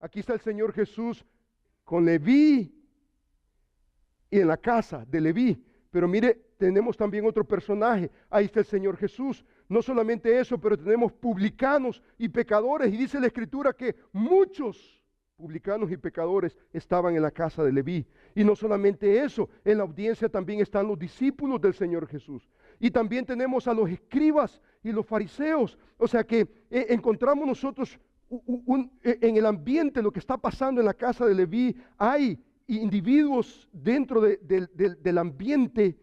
Aquí está el Señor Jesús con Leví y en la casa de Leví. Pero mire, tenemos también otro personaje. Ahí está el Señor Jesús. No solamente eso, pero tenemos publicanos y pecadores. Y dice la Escritura que muchos publicanos y pecadores estaban en la casa de Leví. Y no solamente eso, en la audiencia también están los discípulos del Señor Jesús. Y también tenemos a los escribas y los fariseos. O sea que encontramos nosotros en el ambiente, lo que está pasando en la casa de Leví, hay individuos dentro del ambiente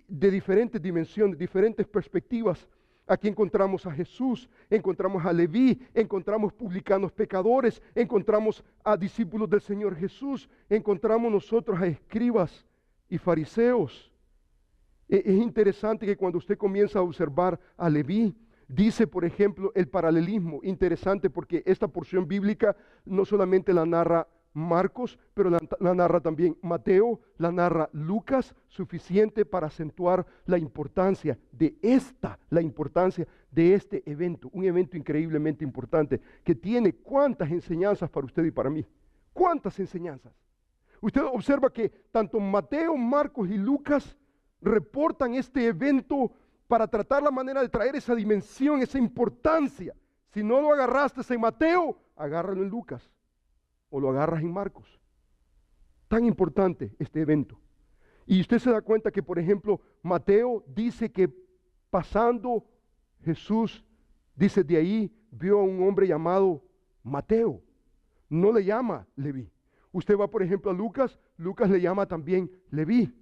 de diferentes dimensiones, diferentes perspectivas. Aquí encontramos a Jesús, encontramos a Leví, encontramos publicanos pecadores, encontramos a discípulos del Señor Jesús, encontramos nosotros a escribas y fariseos. Es interesante que cuando usted comienza a observar a Leví, dice, por ejemplo, el paralelismo, interesante porque esta porción bíblica no solamente la narra Marcos, pero la narra también Mateo, la narra Lucas, suficiente para acentuar la importancia de este evento, un evento increíblemente importante, que tiene cuántas enseñanzas para usted y para mí. ¿Cuántas enseñanzas? Usted observa que tanto Mateo, Marcos y Lucas reportan este evento para tratar la manera de traer esa dimensión, esa importancia. Si no lo agarraste en Mateo, agárralo en Lucas. O lo agarras en Marcos. Tan importante este evento. Y usted se da cuenta que, por ejemplo, Mateo dice que pasando Jesús, dice de ahí, vio a un hombre llamado Mateo. No le llama Leví. Usted va, por ejemplo, a Lucas, Lucas le llama también Leví.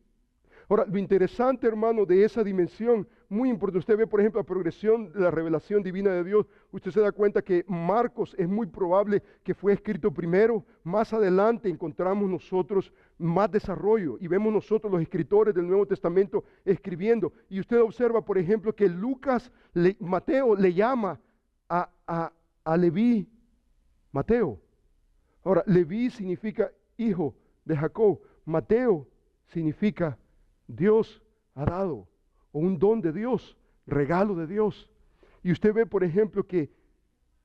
Ahora, lo interesante, hermano, de esa dimensión, muy importante, usted ve, por ejemplo, la progresión de la revelación divina de Dios, usted se da cuenta que Marcos es muy probable que fue escrito primero, más adelante encontramos nosotros más desarrollo y vemos nosotros los escritores del Nuevo Testamento escribiendo, y usted observa, por ejemplo, que Mateo le llama a Leví Mateo. Ahora, Leví significa hijo de Jacob, Mateo significa Dios ha dado, o un don de Dios, regalo de Dios. Y usted ve, por ejemplo, que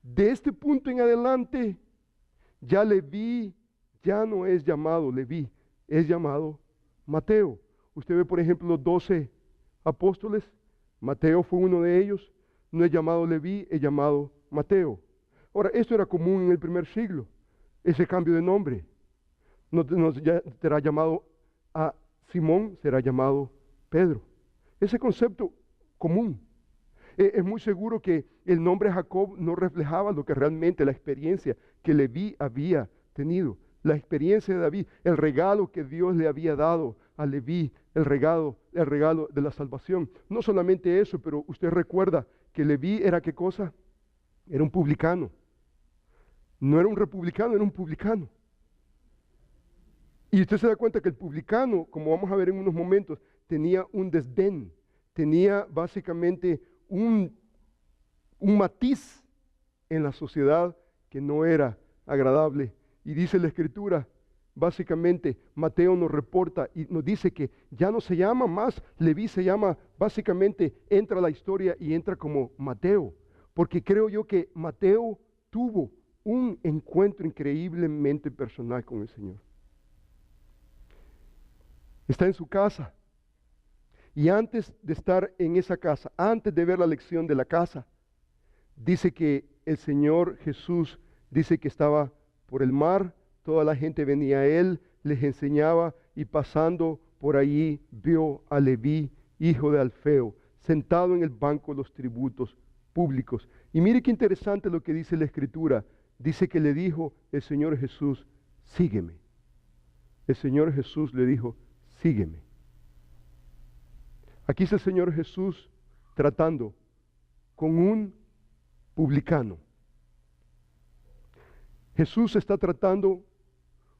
de este punto en adelante, ya Leví ya no es llamado Leví, es llamado Mateo. Usted ve, por ejemplo, los 12 apóstoles, Mateo fue uno de ellos, no es llamado Leví, es llamado Mateo. Ahora, esto era común en el primer siglo, ese cambio de nombre. No ya será llamado a Simón, será llamado Pedro. Ese concepto común. Es muy seguro que el nombre Jacob no reflejaba lo que realmente la experiencia que Leví había tenido. La experiencia de David, el regalo que Dios le había dado a Leví, el regalo de la salvación. No solamente eso, pero usted recuerda que Leví era ¿qué cosa? Era un publicano. No era un republicano, era un publicano. Y usted se da cuenta que el publicano, como vamos a ver en unos momentos, tenía un desdén, tenía básicamente un matiz en la sociedad que no era agradable. Y dice la Escritura, básicamente, Mateo nos reporta y nos dice que ya no se llama más Leví, se llama, básicamente, entra a la historia y entra como Mateo. Porque creo yo que Mateo tuvo un encuentro increíblemente personal con el Señor. Está en su casa. Y antes de estar en esa casa, antes de ver la lección de la casa, dice que el Señor Jesús, dice que estaba por el mar, toda la gente venía a Él, les enseñaba y pasando por allí vio a Leví, hijo de Alfeo, sentado en el banco de los tributos públicos. Y mire qué interesante lo que dice la Escritura. Dice que le dijo el Señor Jesús, sígueme. El Señor Jesús le dijo, sígueme. Aquí está el Señor Jesús tratando con un publicano. Jesús está tratando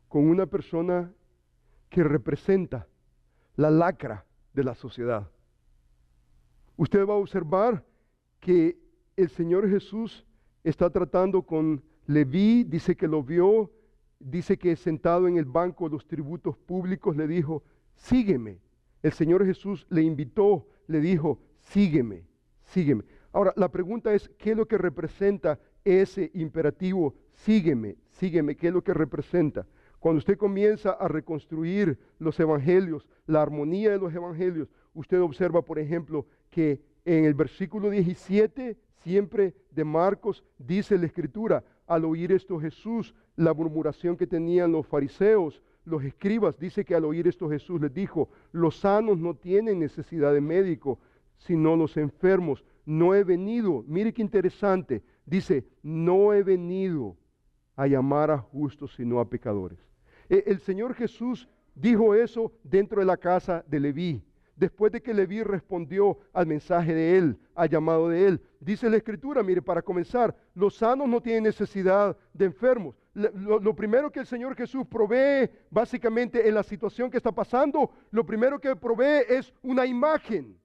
con una persona que representa la lacra de la sociedad. Usted va a observar que el Señor Jesús está tratando con Leví, dice que lo vio, dice que sentado en el banco de los tributos públicos le dijo, sígueme. El Señor Jesús le invitó, le dijo, sígueme, sígueme. Ahora, la pregunta es, ¿qué es lo que representa ese imperativo? Sígueme, sígueme. ¿Qué es lo que representa? Cuando usted comienza a reconstruir los evangelios, la armonía de los evangelios, usted observa, por ejemplo, que en el versículo 17, siempre de Marcos, dice la Escritura, al oír esto Jesús, la murmuración que tenían los fariseos, los escribas, dice que al oír esto Jesús les dijo, los sanos no tienen necesidad de médico, sino los enfermos. No he venido, mire qué interesante, dice, no he venido a llamar a justos, sino a pecadores. El Señor Jesús dijo eso dentro de la casa de Leví. Después de que Leví respondió al mensaje de él, al llamado de él, dice la Escritura, mire, para comenzar, los sanos no tienen necesidad de enfermos. Lo primero que el Señor Jesús provee, básicamente en la situación que está pasando, lo primero que provee es una imagen.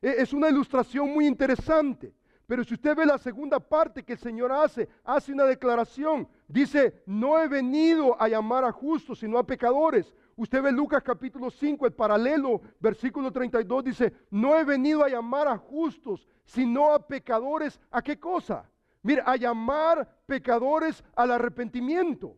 Es una ilustración muy interesante. Pero si usted ve la segunda parte que el Señor hace una declaración. Dice, no he venido a llamar a justos, sino a pecadores. Usted ve Lucas capítulo 5, el paralelo, versículo 32, dice, no he venido a llamar a justos, sino a pecadores. ¿A qué cosa? Mira, a llamar pecadores al arrepentimiento.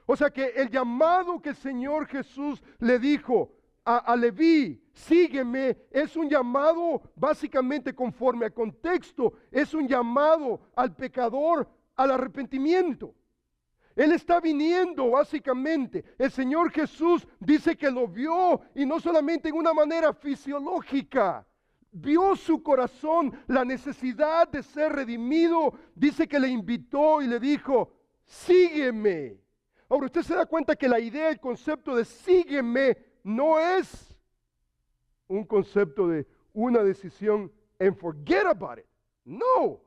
O sea que el llamado que el Señor Jesús le dijo a Leví, sígueme, es un llamado básicamente conforme al contexto, es un llamado al pecador al arrepentimiento. Él está viniendo básicamente. El Señor Jesús dice que lo vio y no solamente en una manera fisiológica. Vio su corazón, la necesidad de ser redimido. Dice que le invitó y le dijo, sígueme. Ahora usted se da cuenta que la idea, el concepto de sígueme no es un concepto de una decisión and forget about it. No.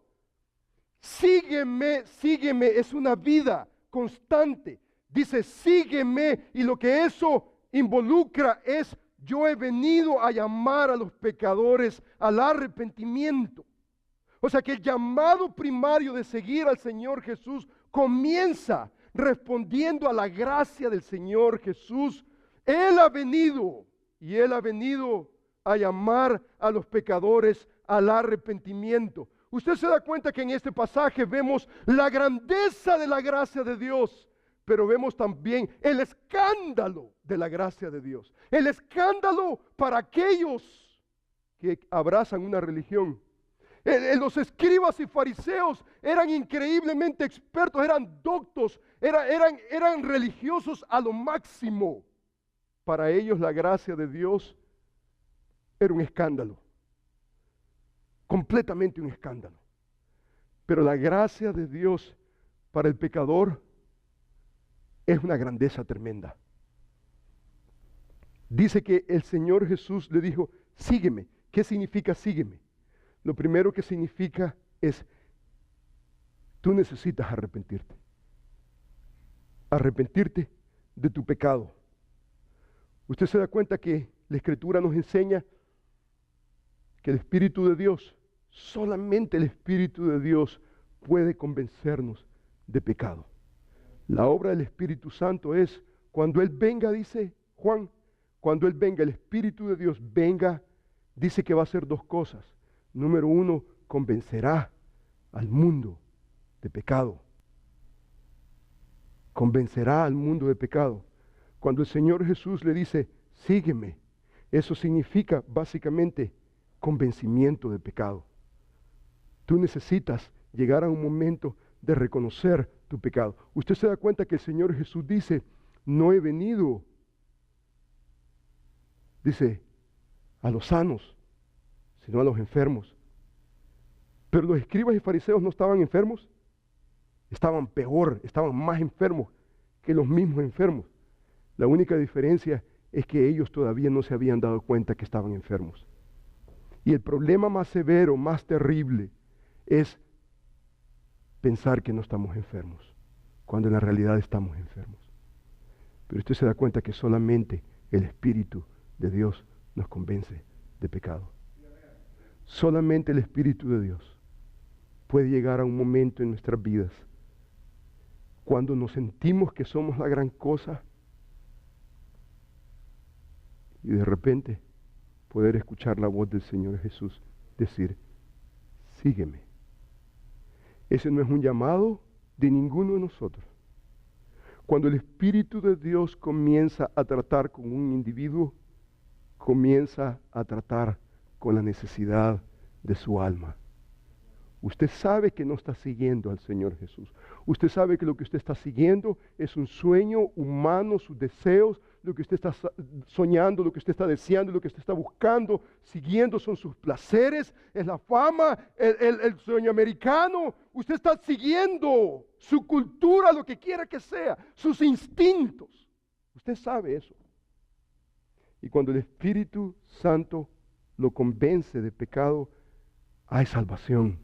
Sígueme, sígueme es una vida constante. Dice, sígueme, y lo que eso involucra es, yo he venido a llamar a los pecadores al arrepentimiento. O sea que el llamado primario de seguir al Señor Jesús comienza respondiendo a la gracia del Señor Jesús. Él ha venido, y Él ha venido a llamar a los pecadores al arrepentimiento. Usted se da cuenta que en este pasaje vemos la grandeza de la gracia de Dios, pero vemos también el escándalo de la gracia de Dios. El escándalo para aquellos que abrazan una religión. Los escribas y fariseos eran increíblemente expertos, eran doctos, eran religiosos a lo máximo. Para ellos la gracia de Dios era un escándalo. Completamente un escándalo. Pero la gracia de Dios para el pecador es una grandeza tremenda. Dice que el Señor Jesús le dijo, sígueme. ¿Qué significa sígueme? Lo primero que significa es, tú necesitas arrepentirte. Arrepentirte de tu pecado. Usted se da cuenta que la Escritura nos enseña que el Espíritu de Dios, solamente el Espíritu de Dios puede convencernos de pecado. La obra del Espíritu Santo es cuando Él venga, dice Juan, cuando Él venga, el Espíritu de Dios venga, dice que va a hacer dos cosas. Número uno, convencerá al mundo de pecado. Convencerá al mundo de pecado. Cuando el Señor Jesús le dice, sígueme, eso significa básicamente convencimiento de pecado. Tú necesitas llegar a un momento de reconocer tu pecado. Usted se da cuenta que el Señor Jesús dice, no he venido, dice, a los sanos, sino a los enfermos. Pero los escribas y fariseos no estaban enfermos, estaban peor, estaban más enfermos que los mismos enfermos. La única diferencia es que ellos todavía no se habían dado cuenta que estaban enfermos. Y el problema más severo, más terrible, es pensar que no estamos enfermos, cuando en la realidad estamos enfermos. Pero usted se da cuenta que solamente el Espíritu de Dios nos convence de pecado. Solamente el Espíritu de Dios puede llegar a un momento en nuestras vidas cuando nos sentimos que somos la gran cosa y de repente poder escuchar la voz del Señor Jesús decir, sígueme. Ese no es un llamado de ninguno de nosotros. Cuando el Espíritu de Dios comienza a tratar con un individuo, comienza a tratar con la necesidad de su alma. Usted sabe que no está siguiendo al Señor Jesús. Usted sabe que lo que usted está siguiendo es un sueño humano, sus deseos, lo que usted está soñando, lo que usted está deseando, lo que usted está buscando, siguiendo son sus placeres, es la fama, el sueño americano. Usted está siguiendo su cultura, lo que quiera que sea, sus instintos. Usted sabe eso. Y cuando el Espíritu Santo lo convence de pecado, hay salvación.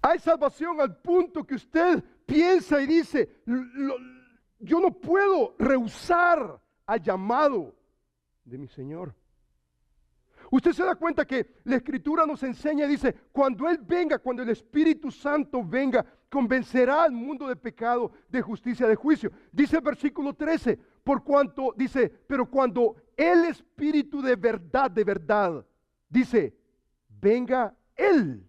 Hay salvación al punto que usted piensa y dice, yo no puedo rehusar al llamado de mi Señor. Usted se da cuenta que la Escritura nos enseña y dice, cuando Él venga, cuando el Espíritu Santo venga, convencerá al mundo de pecado, de justicia, de juicio. Dice el versículo 13, por cuanto, dice, pero cuando el Espíritu de verdad, dice, venga Él.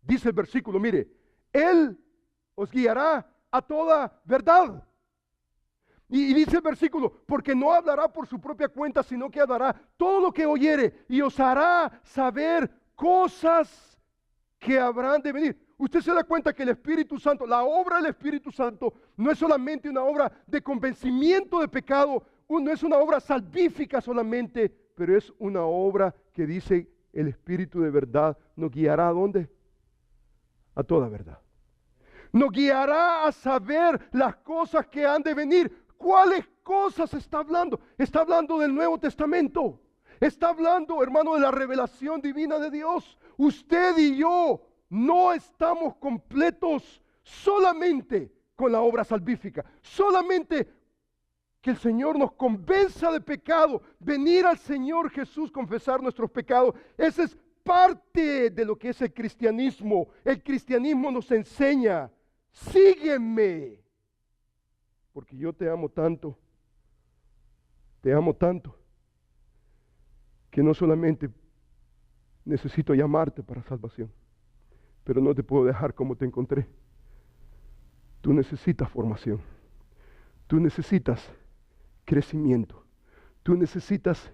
Dice el versículo, mire, Él os guiará a toda verdad. Y dice el versículo, porque no hablará por su propia cuenta, sino que hablará todo lo que oyere y os hará saber cosas que habrán de venir. Usted se da cuenta que el Espíritu Santo, la obra del Espíritu Santo, no es solamente una obra de convencimiento de pecado, no es una obra salvífica solamente, pero es una obra que dice el Espíritu de verdad nos guiará ¿a dónde? A toda verdad. Nos guiará a saber las cosas que han de venir. ¿Cuáles cosas está hablando? Está hablando del Nuevo Testamento. Está hablando, hermano, de la revelación divina de Dios. Usted y yo no estamos completos solamente con la obra salvífica. Solamente que el Señor nos convenza de pecado. Venir al Señor Jesús, confesar nuestros pecados. Ese es parte de lo que es el cristianismo. El cristianismo nos enseña, sígueme, porque yo te amo tanto, que no solamente necesito llamarte para salvación, pero no te puedo dejar como te encontré. Tú necesitas formación, tú necesitas crecimiento, tú necesitas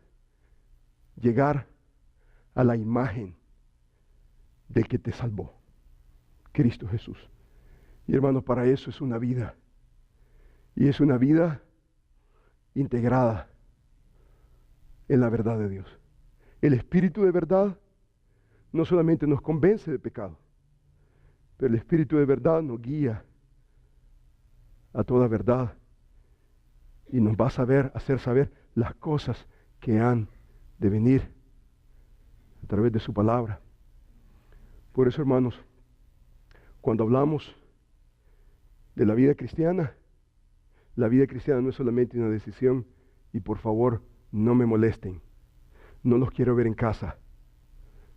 llegar a la imagen del que te salvó, Cristo Jesús. Y hermano, para eso es una vida. Y es una vida integrada en la verdad de Dios. El Espíritu de verdad no solamente nos convence de pecado, pero el Espíritu de verdad nos guía a toda verdad y nos va a hacer saber las cosas que han de venir a través de su palabra. Por eso, hermanos, cuando hablamos de la vida cristiana no es solamente una decisión, y por favor, no me molesten. No los quiero ver en casa,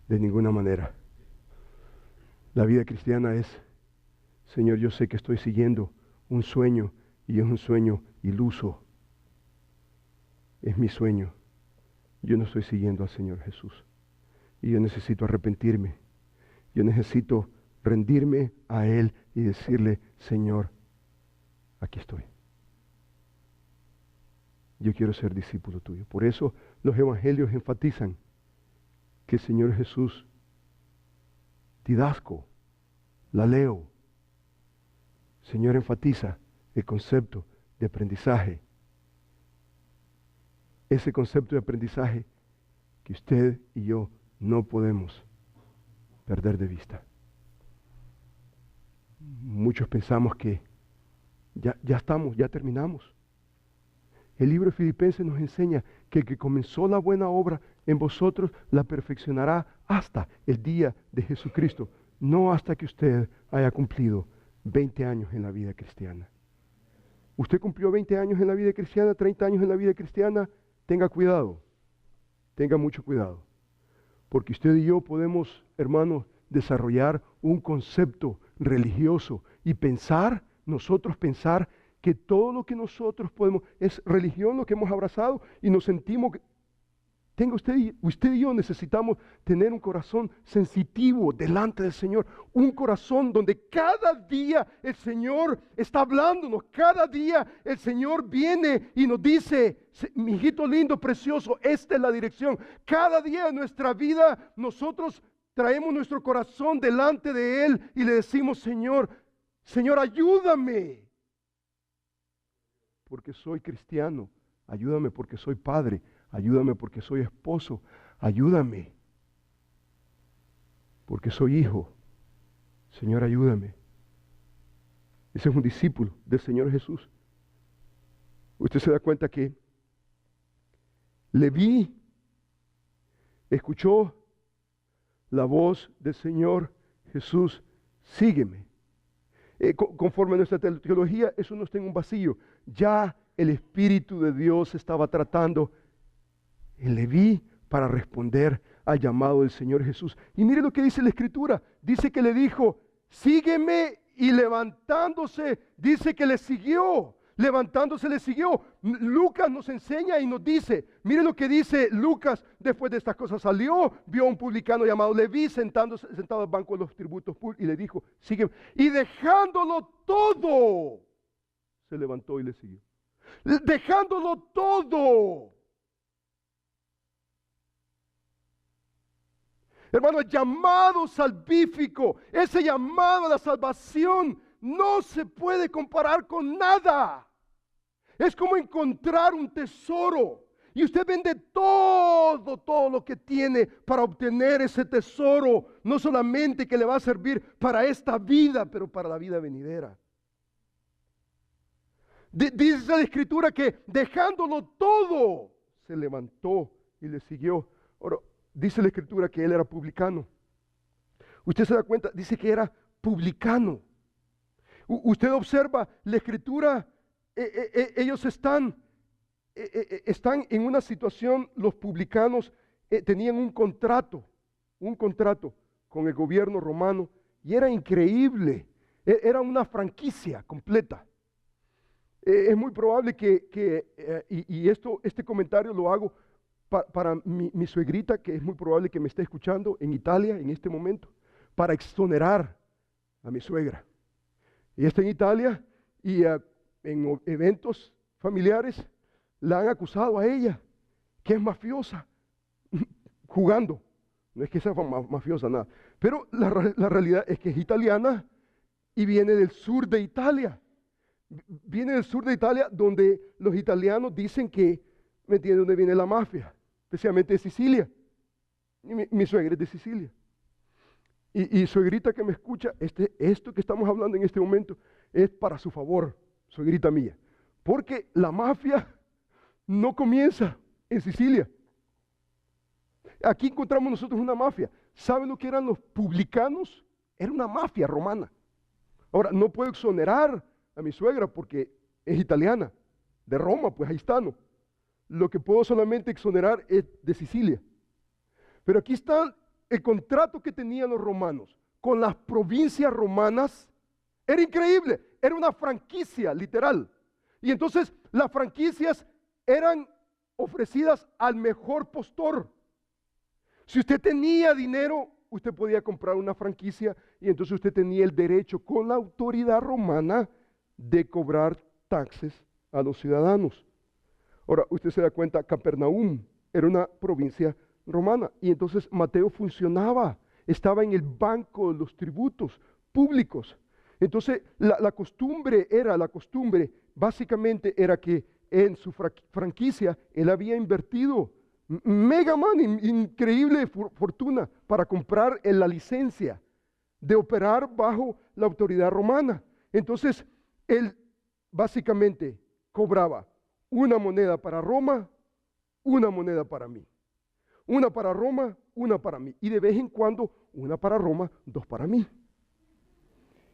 de ninguna manera. La vida cristiana es, Señor, yo sé que estoy siguiendo un sueño, y es un sueño iluso. Es mi sueño. Yo no estoy siguiendo al Señor Jesús. Y yo necesito arrepentirme. Yo necesito rendirme a Él y decirle, Señor, aquí estoy. Yo quiero ser discípulo tuyo. Por eso los evangelios enfatizan que el Señor Jesús, didasco, la leo. Señor enfatiza el concepto de aprendizaje. Ese concepto de aprendizaje que usted y yo no podemos perder de vista. Muchos pensamos que ya terminamos. El libro de Filipenses nos enseña que el que comenzó la buena obra en vosotros la perfeccionará hasta el día de Jesucristo, no hasta que usted haya cumplido 20 años en la vida cristiana. Usted cumplió 20 años en la vida cristiana, 30 años en la vida cristiana, tenga cuidado, tenga mucho cuidado, porque usted y yo podemos, hermanos, desarrollar un concepto religioso y nosotros pensar que todo lo que nosotros podemos, es religión lo que hemos abrazado y nos sentimos Usted y yo necesitamos tener un corazón sensitivo delante del Señor. Un corazón donde cada día el Señor está hablándonos. Cada día el Señor viene y nos dice, mi hijito lindo, precioso, esta es la dirección. Cada día de nuestra vida nosotros traemos nuestro corazón delante de Él y le decimos, Señor, ayúdame. Porque soy cristiano. Ayúdame porque soy padre. Ayúdame porque soy esposo. Ayúdame porque soy hijo. Señor, ayúdame. Ese es un discípulo del Señor Jesús. Usted se da cuenta que Leví escuchó la voz del Señor Jesús. Sígueme. Conforme a nuestra teología, eso no está en un vacío. Ya el Espíritu de Dios estaba tratando en Leví para responder al llamado del Señor Jesús. Y mire lo que dice la Escritura. Dice que le dijo, sígueme, y levantándose, dice que le siguió. Levantándose le siguió. Lucas nos enseña y nos dice, mire lo que dice Lucas después de estas cosas. Salió, vio a un publicano llamado Leví sentado al banco de los tributos y le dijo, sígueme. Y dejándolo todo, se levantó y le siguió. Dejándolo todo. Hermano, el llamado salvífico, ese llamado a la salvación, no se puede comparar con nada. Es como encontrar un tesoro y usted vende todo lo que tiene para obtener ese tesoro, no solamente que le va a servir para esta vida, pero para la vida venidera. Dice la Escritura que dejándolo todo, se levantó y le siguió. Ahora, dice la Escritura que él era publicano. Usted se da cuenta, dice que era publicano. Usted observa la Escritura, ellos están en una situación, los publicanos tenían un contrato con el gobierno romano y era increíble, era una franquicia completa. Es muy probable este comentario lo hago para mi suegrita, que es muy probable que me esté escuchando en Italia en este momento, para exonerar a mi suegra. Ella está en Italia y en eventos familiares la han acusado a ella, que es mafiosa, jugando. No es que sea mafiosa, nada. Pero la realidad es que es italiana y viene del sur de Italia. Viene del sur de Italia, donde los italianos dicen que, ¿me entiende?, dónde viene la mafia, especialmente de Sicilia. Y mi suegra es de Sicilia. Y suegrita que me escucha, esto que estamos hablando en este momento es para su favor, suegrita mía. Porque la mafia no comienza en Sicilia. Aquí encontramos nosotros una mafia. ¿Saben lo que eran los publicanos? Era una mafia romana. Ahora, no puedo exonerar a mi suegra porque es italiana, de Roma, pues ahí está, ¿no? Lo que puedo solamente exonerar es de Sicilia. Pero aquí está el contrato que tenían los romanos con las provincias romanas. Era increíble, era una franquicia literal. Y entonces las franquicias eran ofrecidas al mejor postor. Si usted tenía dinero, usted podía comprar una franquicia y entonces usted tenía el derecho con la autoridad romana de cobrar taxes a los ciudadanos. Ahora, usted se da cuenta, Capernaum era una provincia romana y entonces Mateo funcionaba, estaba en el banco de los tributos públicos. Entonces, la costumbre básicamente era que en su franquicia él había invertido mega money, increíble fortuna para comprar la licencia de operar bajo la autoridad romana. Entonces, él básicamente cobraba una moneda para Roma, una moneda para mí. Una para Roma, una para mí. Y de vez en cuando, una para Roma, dos para mí.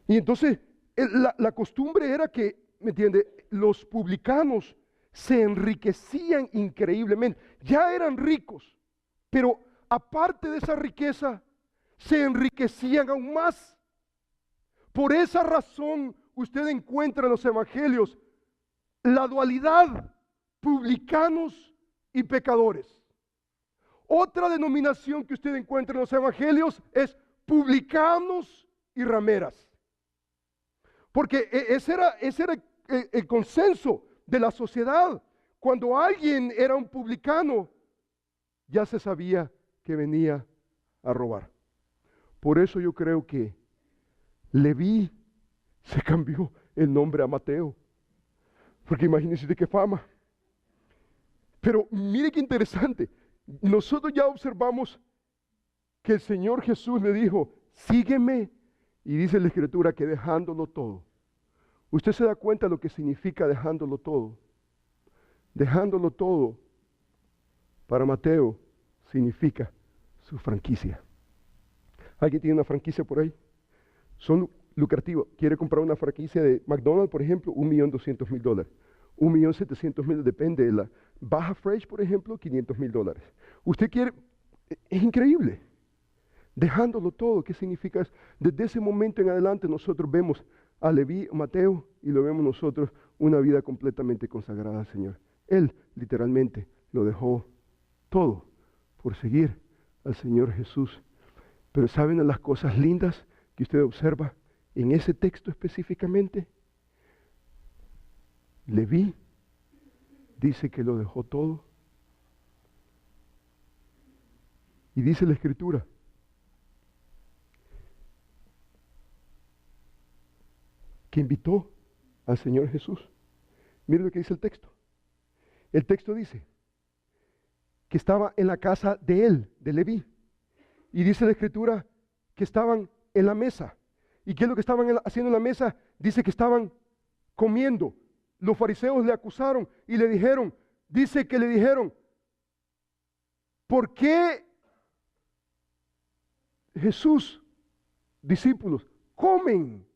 Y entonces, la costumbre era que, ¿me entiende?, los publicanos se enriquecían increíblemente. Ya eran ricos, pero aparte de esa riqueza, se enriquecían aún más. Por esa razón, usted encuentra en los evangelios la dualidad, publicanos y pecadores. Otra denominación que usted encuentra en los evangelios es publicanos y rameras. Porque ese era el consenso de la sociedad. Cuando alguien era un publicano, ya se sabía que venía a robar. Por eso yo creo que Leví se cambió el nombre a Mateo. Porque imagínense de qué fama. Pero mire qué interesante. Nosotros ya observamos que el Señor Jesús le dijo, sígueme. Y dice la Escritura que dejándolo todo. Usted se da cuenta de lo que significa dejándolo todo. Dejándolo todo para Mateo significa su franquicia. ¿Alguien tiene una franquicia por ahí? Son lucrativos. ¿Quiere comprar una franquicia de McDonald's, por ejemplo? $1.200.000. $1.700.000, depende de la Baja Fresh, por ejemplo, $500.000. Usted quiere, es increíble. Dejándolo todo, ¿qué significa eso? Desde ese momento en adelante nosotros vemos a Leví, Mateo, y lo vemos nosotros una vida completamente consagrada al Señor. Él literalmente lo dejó todo por seguir al Señor Jesús. Pero ¿saben las cosas lindas que usted observa en ese texto específicamente? Leví dice que lo dejó todo. Y dice la Escritura que invitó al Señor Jesús. Mire lo que dice el texto. El texto dice que estaba en la casa de él, de Leví. Y dice la Escritura que estaban en la mesa. ¿Y qué es lo que estaban haciendo en la mesa? Dice que estaban comiendo. Los fariseos le acusaron y le dijeron, dice que le dijeron, ¿por qué Jesús, discípulos, comen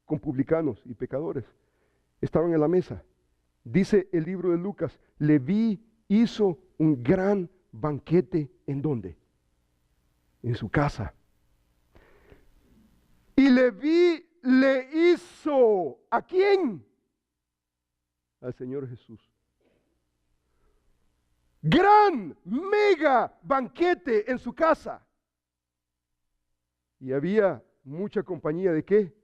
con publicanos y pecadores? Estaban en la mesa. Dice el libro de Lucas, Leví hizo un gran banquete. ¿En dónde? En su casa. Y Leví le hizo, ¿a quién? Al Señor Jesús. Gran, mega banquete en su casa. Y había mucha compañía de ¿qué?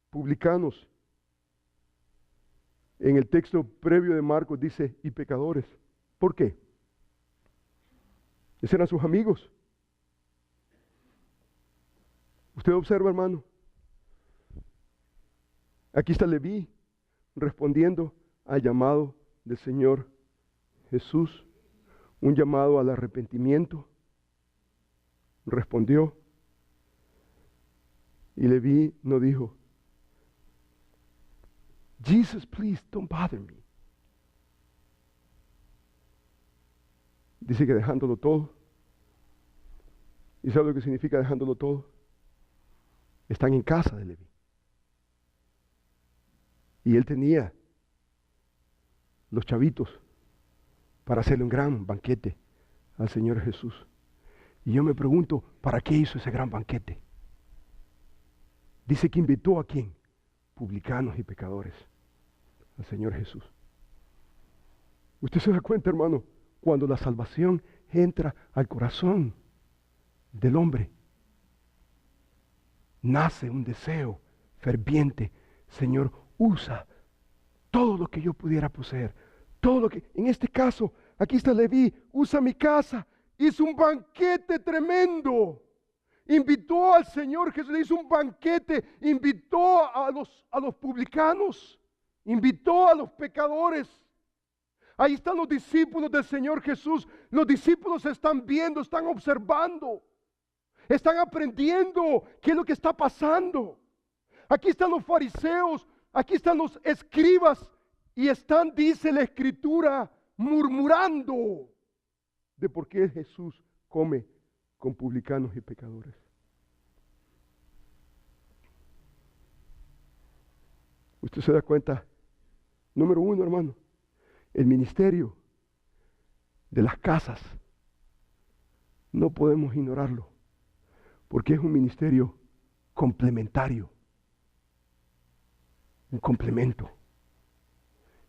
Publicanos. En el texto previo de Marcos dice, y pecadores. ¿Por qué? Esos eran sus amigos. Usted observa, hermano. Aquí está Leví respondiendo al llamado del Señor Jesús, un llamado al arrepentimiento. Respondió. Y Leví no dijo, Jesus, please, don't bother me. Dice que dejándolo todo. ¿Y sabe lo que significa dejándolo todo? Están en casa de Leví. Y él tenía los chavitos para hacerle un gran banquete al Señor Jesús. Y yo me pregunto, ¿para qué hizo ese gran banquete? Dice que invitó a ¿quién? Publicanos y pecadores, al Señor Jesús. Usted se da cuenta, hermano, cuando la salvación entra al corazón del hombre, nace un deseo ferviente. Señor, usa todo lo que yo pudiera poseer, todo lo que, en este caso, aquí está Leví, usa mi casa, hizo un banquete tremendo. Invitó al Señor Jesús, le hizo un banquete, invitó a los publicanos, invitó a los pecadores. Ahí están los discípulos del Señor Jesús. Los discípulos están viendo, están observando, están aprendiendo qué es lo que está pasando. Aquí están los fariseos, aquí están los escribas y están, dice la Escritura, murmurando de por qué Jesús come con publicanos y pecadores. Usted se da cuenta, número uno, hermano, el ministerio de las casas no podemos ignorarlo, porque es un ministerio complementario, un complemento.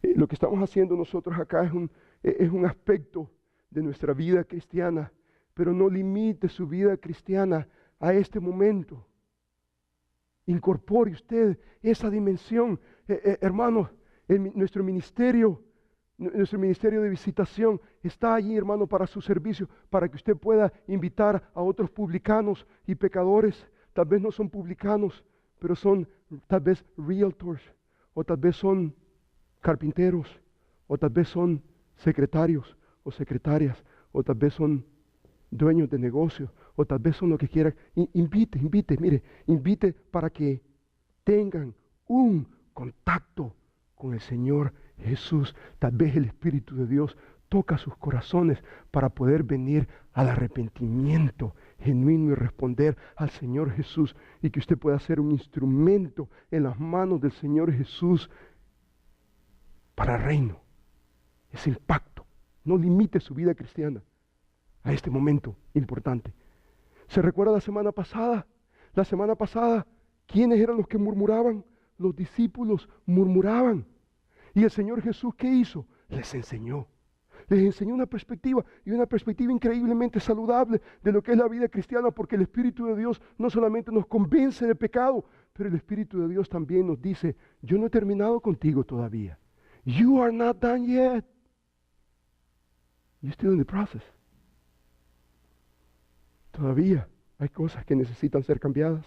Lo que estamos haciendo nosotros acá es un aspecto de nuestra vida cristiana, pero no limite su vida cristiana a este momento. Incorpore usted esa dimensión. Hermanos, nuestro ministerio de visitación está allí, hermano, para su servicio, para que usted pueda invitar a otros publicanos y pecadores. Tal vez no son publicanos, pero son tal vez realtors, o tal vez son carpinteros, o tal vez son secretarios o secretarias, o tal vez son dueños de negocios, o tal vez son lo que quieran. Invite para que tengan un contacto con el Señor Jesús. Tal vez el Espíritu de Dios toca sus corazones para poder venir al arrepentimiento genuino y responder al Señor Jesús, y que usted pueda ser un instrumento en las manos del Señor Jesús para el reino. Ese impacto. No limite su vida cristiana a este momento importante. ¿Se recuerda la semana pasada? La semana pasada, ¿quiénes eran los que murmuraban? Los discípulos murmuraban. ¿Y el Señor Jesús qué hizo? Les enseñó. Les enseñó una perspectiva, y una perspectiva increíblemente saludable de lo que es la vida cristiana, porque el Espíritu de Dios no solamente nos convence de pecado, pero el Espíritu de Dios también nos dice: yo no he terminado contigo todavía. You are not done yet. You're still in the process. Todavía hay cosas que necesitan ser cambiadas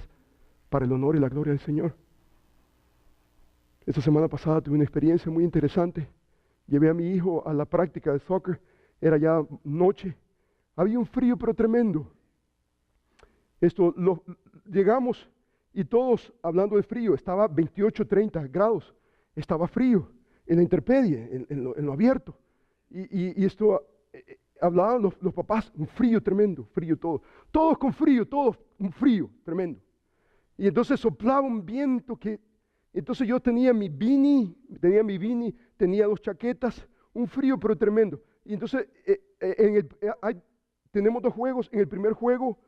para el honor y la gloria del Señor. Esta semana pasada tuve una experiencia muy interesante. Llevé a mi hijo a la práctica de soccer. Era ya noche. Había un frío pero tremendo. Llegamos y todos hablando de frío. Estaba 28, 30 grados. Estaba frío en la intemperie, en lo abierto. Y hablaban los papás, un frío tremendo, frío todo. Todos con frío, todos un frío tremendo. Y entonces soplaba un viento que... Entonces yo tenía mi beanie, tenía 2 chaquetas, un frío pero tremendo. Y entonces tenemos 2 juegos. En el primer juego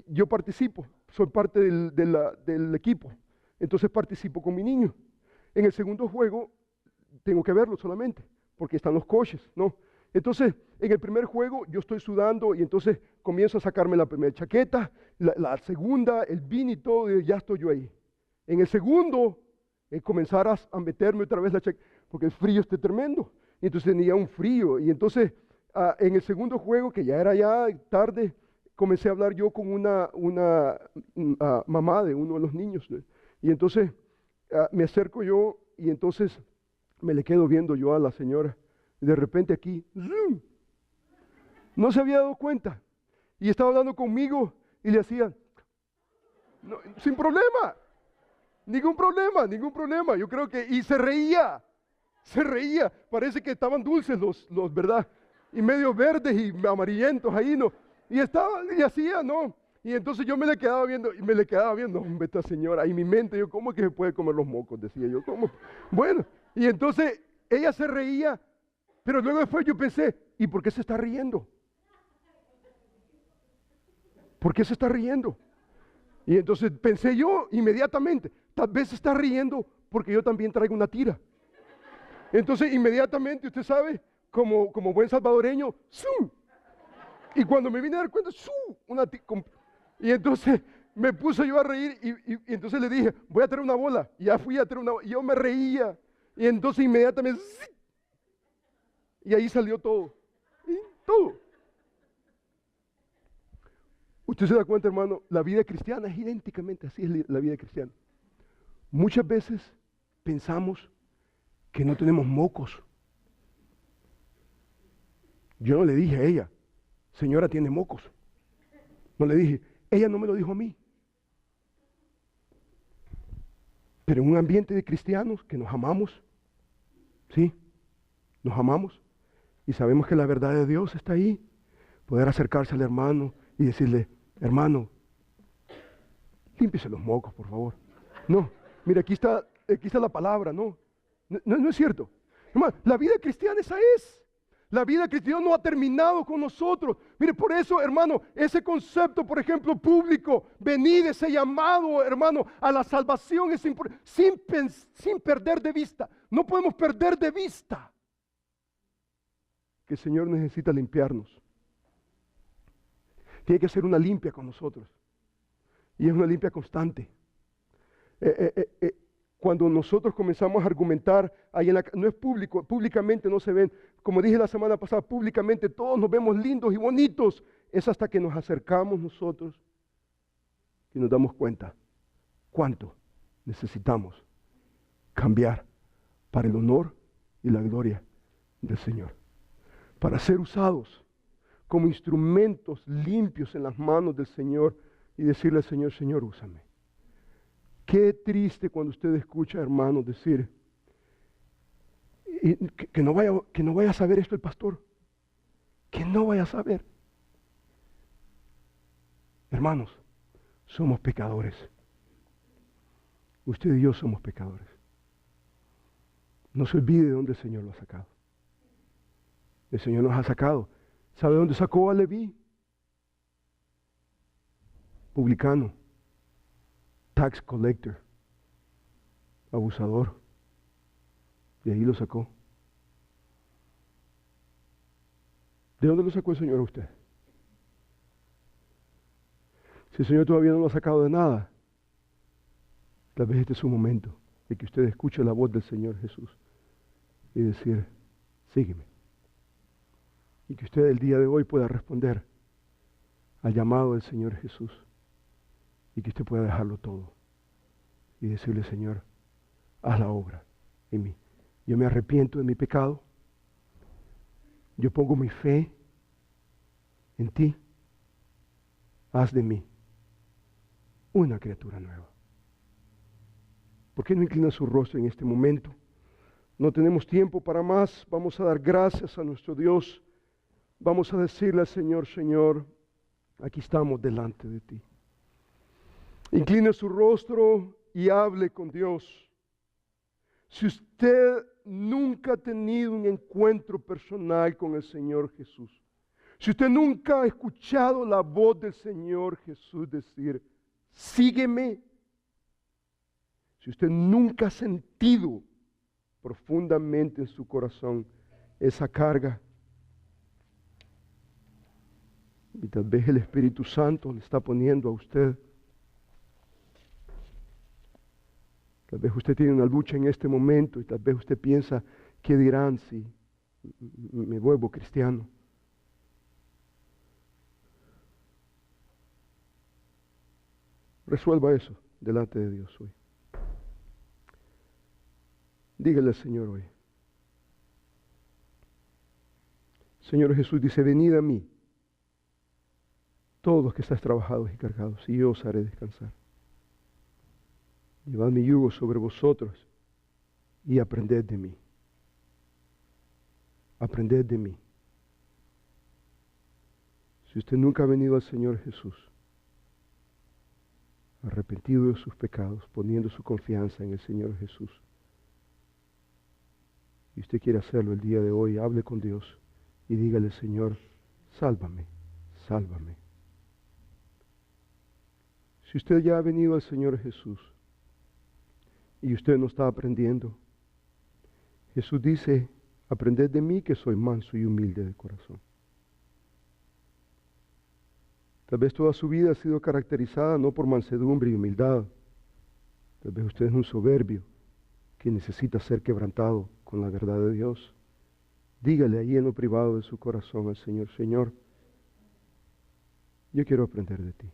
yo participo, soy parte del equipo. Entonces participo con mi niño. En el segundo juego tengo que verlo solamente, porque están los coaches, ¿no? Entonces, en el primer juego yo estoy sudando y entonces comienzo a sacarme la primera chaqueta, la segunda, el beanie y todo, y ya estoy yo ahí. En el segundo, comenzar a meterme otra vez la chaqueta, porque el frío está tremendo. Y entonces tenía un frío. Y entonces, en el segundo juego, que ya era ya tarde, comencé a hablar yo con una mamá de uno de los niños. Y entonces me acerco yo y entonces me le quedo viendo yo a la señora. Y de repente aquí, ¡zum! No se había dado cuenta. Y estaba hablando conmigo y le hacía, no, sin problema. Ningún problema. Yo creo que, y se reía. Parece que estaban dulces los ¿verdad? Y medio verdes y amarillentos ahí, ¿no? Y hacía, ¿no? Y entonces yo me le quedaba viendo, hombre, esta señora. Y mi mente, yo, ¿cómo es que se puede comer los mocos? Decía yo, ¿cómo? Bueno, y entonces ella se reía, pero luego después yo pensé, ¿y por qué se está riendo? ¿Por qué se está riendo? Y entonces pensé yo inmediatamente, tal vez se está riendo porque yo también traigo una tira. Entonces inmediatamente, usted sabe, como buen salvadoreño, ¡zum! Y cuando me vine a dar cuenta, ¡zum! Y entonces me puse yo a reír y entonces le dije, voy a traer una bola. Y ya fui a traer una bola y yo me reía. Y entonces inmediatamente, ¡zik! Y ahí salió todo. Y todo. Usted se da cuenta, hermano, la vida cristiana es idénticamente así, es la vida cristiana. Muchas veces pensamos que no tenemos mocos. Yo no le dije a ella, señora, tiene mocos. No le dije, ella no me lo dijo a mí. Pero en un ambiente de cristianos que nos amamos, ¿sí? Nos amamos y sabemos que la verdad de Dios está ahí. Poder acercarse al hermano y decirle, hermano, límpiese los mocos, por favor. No, mira, aquí está la palabra, no es cierto. Hermano, la vida cristiana esa es. La vida cristiana no ha terminado con nosotros. Mire, por eso, hermano, ese concepto, por ejemplo, público, venid, ese llamado, hermano, a la salvación es importante, sin perder de vista. No podemos perder de vista que el Señor necesita limpiarnos. Tiene que hacer una limpia con nosotros. Y es una limpia constante. Cuando nosotros comenzamos a argumentar, ahí no es público, públicamente no se ven, como dije la semana pasada, públicamente todos nos vemos lindos y bonitos. Es hasta que nos acercamos nosotros y nos damos cuenta cuánto necesitamos cambiar para el honor y la gloria del Señor. Para ser usados como instrumentos limpios en las manos del Señor y decirle al Señor, Señor, úsame. Qué triste cuando usted escucha, hermanos, decir que no vaya a saber esto el pastor, que no vaya a saber. Hermanos, somos pecadores. Usted y yo somos pecadores. No se olvide de dónde el Señor lo ha sacado. El Señor nos ha sacado. ¿Sabe dónde sacó a Leví? Publicano, tax collector, abusador. De ahí lo sacó. ¿De dónde lo sacó el Señor a usted? Si el Señor todavía no lo ha sacado de nada, tal vez este es su momento de que usted escuche la voz del Señor Jesús y decir, sígueme. Y que usted el día de hoy pueda responder al llamado del Señor Jesús y que usted pueda dejarlo todo y decirle, Señor, haz la obra en mí. Yo me arrepiento de mi pecado. Yo pongo mi fe en ti. Haz de mí una criatura nueva. ¿Por qué no inclina su rostro en este momento? No tenemos tiempo para más. Vamos a dar gracias a nuestro Dios. Vamos a decirle al Señor, Señor, aquí estamos delante de ti. Incline su rostro y hable con Dios. Si usted nunca ha tenido un encuentro personal con el Señor Jesús, si usted nunca ha escuchado la voz del Señor Jesús decir, sígueme, si usted nunca ha sentido profundamente en su corazón esa carga, y tal vez el Espíritu Santo le está poniendo a usted, tal vez usted tiene una lucha en este momento y tal vez usted piensa, ¿qué dirán si me vuelvo cristiano? Resuelva eso delante de Dios hoy. Dígale al Señor hoy. Señor Jesús dice, venid a mí, todos los que estáis trabajados y cargados, y yo os haré descansar. Llevad mi yugo sobre vosotros y aprended de mí. Aprended de mí. Si usted nunca ha venido al Señor Jesús, arrepentido de sus pecados, poniendo su confianza en el Señor Jesús, y usted quiere hacerlo el día de hoy, hable con Dios y dígale, Señor, sálvame, sálvame. Si usted ya ha venido al Señor Jesús y usted no está aprendiendo, Jesús dice, aprended de mí que soy manso y humilde de corazón. Tal vez toda su vida ha sido caracterizada no por mansedumbre y humildad. Tal vez usted es un soberbio que necesita ser quebrantado con la verdad de Dios. Dígale ahí en lo privado de su corazón al Señor, Señor, yo quiero aprender de ti.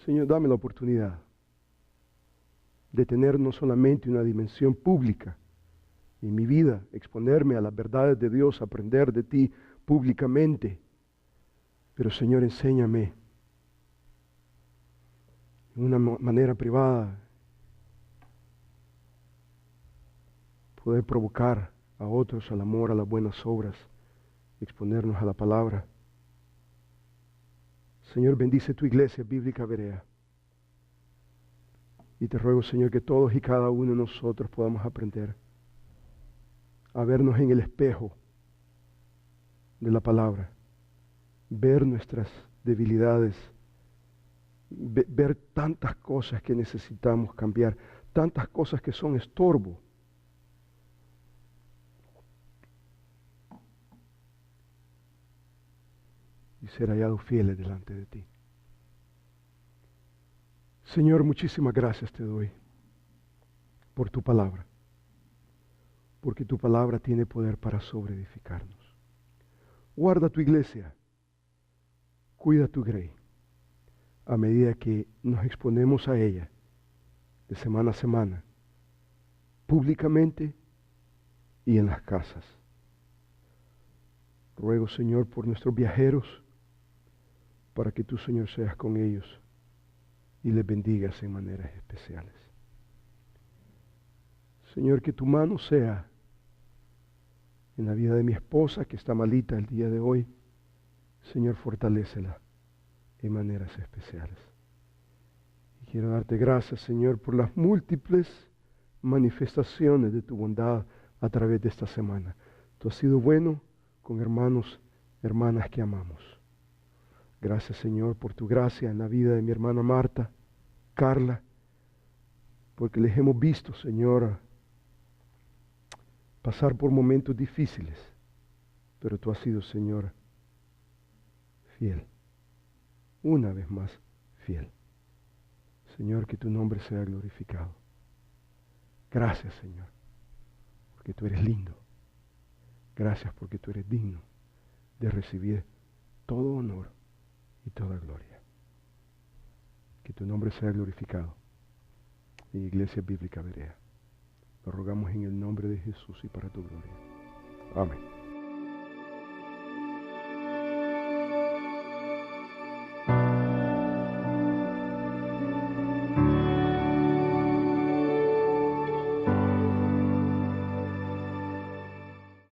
Señor, dame la oportunidad de tener no solamente una dimensión pública en mi vida, exponerme a las verdades de Dios, aprender de ti públicamente, pero Señor, enséñame de una manera privada poder provocar a otros al amor, a las buenas obras, exponernos a la palabra. Señor, bendice tu iglesia bíblica Berea. Y te ruego, Señor, que todos y cada uno de nosotros podamos aprender a vernos en el espejo de la palabra, ver nuestras debilidades, ver tantas cosas que necesitamos cambiar, tantas cosas que son estorbo y ser hallados fieles delante de ti. Señor, muchísimas gracias te doy por tu palabra, porque tu palabra tiene poder para sobreedificarnos. Guarda tu iglesia, cuida tu grey, a medida que nos exponemos a ella de semana a semana, públicamente y en las casas. Ruego, Señor, por nuestros viajeros, para que tú, Señor, seas con ellos y les bendigas en maneras especiales. Señor, que tu mano sea en la vida de mi esposa, que está malita el día de hoy. Señor, fortalécela en maneras especiales. Y quiero darte gracias, Señor, por las múltiples manifestaciones de tu bondad a través de esta semana. Tú has sido bueno con hermanos, hermanas que amamos. Gracias, Señor, por tu gracia en la vida de mi hermana Marta, Carla, porque les hemos visto, Señor, pasar por momentos difíciles, pero tú has sido, Señor, fiel. Una vez más, fiel. Señor, que tu nombre sea glorificado. Gracias, Señor, porque tú eres lindo. Gracias porque tú eres digno de recibir todo honor y toda gloria. Que tu nombre sea glorificado en Iglesia Bíblica Berea. Lo rogamos en el nombre de Jesús y para tu gloria. Amén.